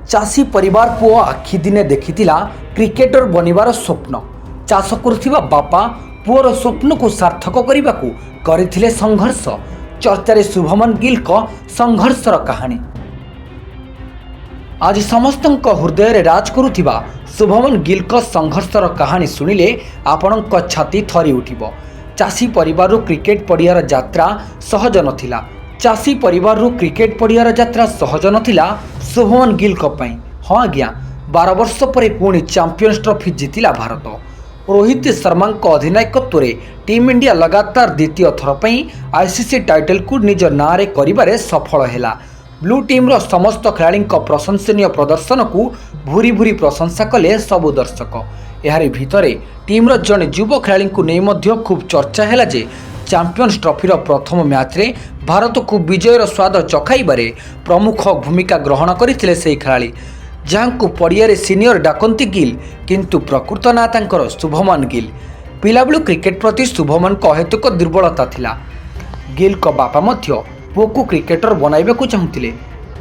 चाषी परिवार पुओ आखि दिने देखिथिला क्रिकेटर बनिबार स्वप्न। चाष करुथिबा बापा पुओर स्वप्न को सार्थक करने करथिले संघर्ष। चर्चारे शुभमन गिल को संघर्षर कहानी आज समस्तंक हृदय रे राज करुथिबा शुभमन गिल को संघर्षर कहानी शुणिले आपणक छाती थरी उठिबो। चाषी परिवार क्रिकेट पड़ियार यात्रा सहज नथिला। चाषी परिवार क्रिकेट पड़ियार यात्रा सहज नथिला शुभमन गिल को पई। हाँ आज्ञा 12 वर्ष पर पुणी चैंपियंस ट्रॉफी जीतिला भारत। रोहित शर्मा अधिनायकत्व में टीम इंडिया लगातार द्वितीय थर पर आईसीसी टाइटल को निज ना रे करिबारे सफल हैला। ब्लू टीम रो समस्त खेलाड़ी प्रशंसनीय प्रदर्शन को भूरी भूरी प्रशंसा कले सबु दर्शक। यार भितर टीम रो जड़े युव खेलाड़ी को नहीं मध्य खूब चर्चा है जे चैंपियंस ट्रॉफी रो प्रथम मैच रे भारत को विजयर स्वाद चखाइबारे प्रमुख भूमिका ग्रहण करथिले से खेलाड़ी जहाँ पड़िया सीनियर डाकती गिल किंतु प्रकृत ना तांकर शुभमन गिल। पिलाबेलू क्रिकेट प्रति शुभमन को अहेतुक दुर्बलता थिला। गिल को बापा मध्य पुओ को क्रिकेटर बनाइबाकू चाहुथिले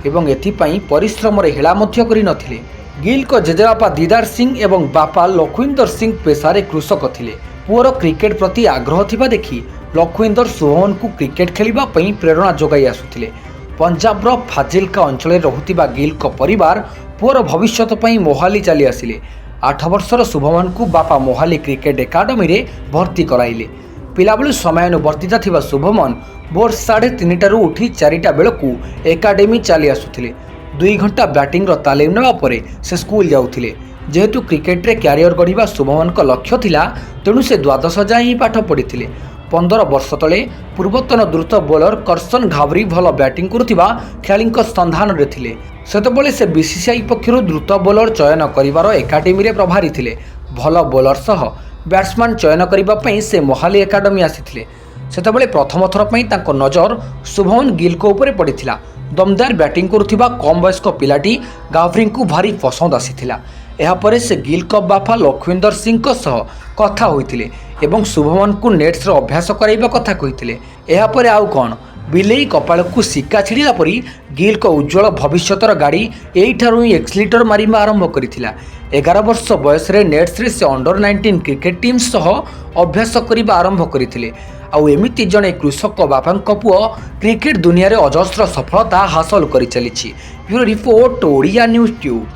एवं एथिपाई परिश्रम रे हेला मध्य करि नथिले। गिल को जेजेबापा दीदार सिंह एवं बापा लखविंदर सिंह पेशारे कृषक थिले। पुओर क्रिकेट प्रति आग्रह थिबा देखि लखविंदर शुभमन को क्रिकेट खेलिबा पई प्रेरणा जोगाई आसुथिले। पंजाब रो फाजिल्का अंचल रहुथिबा गिल को परिवार पुओर भविष्यत पई मोहाली चली आसिले। 8 वर्षर शुभमन को बापा मोहाली क्रिकेट एकाडेमी रे भर्ती कराइले। पिलाबेलू समयानुवर्तिता थिबा शुभमन भोर 3:30 उठी 4टा बेलू एकाडेमी चली आसुथिले। 2 घंटा बैटिंग रो तालीम नेबा परे से स्कूल जाउथिले। जेहेतु क्रिकेट रे कैरियर गढ़िबा शुभमन को लक्ष्य थिला तेणु से द्वादश जाए ही पाठ पढ़िथिले। 15 वर्ष तले पूर्वतन द्रुत बोलर करसन घावरी भल बैटिंग करुथिबा खेलाड़ी संधान रे थिले। सेतबेले से बीसीसीआई पक्षरु द्रुत बोलर चयन करिवार एकाडेमी रे प्रभारी थिले। भल बोलर सह बैट्समैन चयन करिबा पई से मोहाली एकाडेमी आसिथिले। सेतबेले प्रथम थर पई तांको नजर शुभमन गिल को ऊपर पड़िथिला। दमदार बैटिंग करुथिबा कम वयस्क पिलाटी गावरी को भारी पसंद आसीथिला। एहापरे से गिल को बापा लखविंदर सिंह को सह कथा होइथिले एवं शुभमन को नेट्स रो अभ्यास कराइबा कथा कहिथिले। एहापरे आउ कोन बिलेई कपाल को सिक्का छिड़िला परी गिल को उज्जवल भविष्यतर गाड़ी एठारु ही एक्सलीटर मारिबा आरंभ करिथिला। 11 वर्ष बयस रे नेट्स रे से अंडर 19 क्रिकेट टीम सह अभ्यास करिबा आरंभ करिथिले। आउ एमिति जणे कृषक बापांक पुओ क्रिकेट दुनिया रे अजस्र सफलता हासिल करि चलिछि। Bureau report Odia news tube.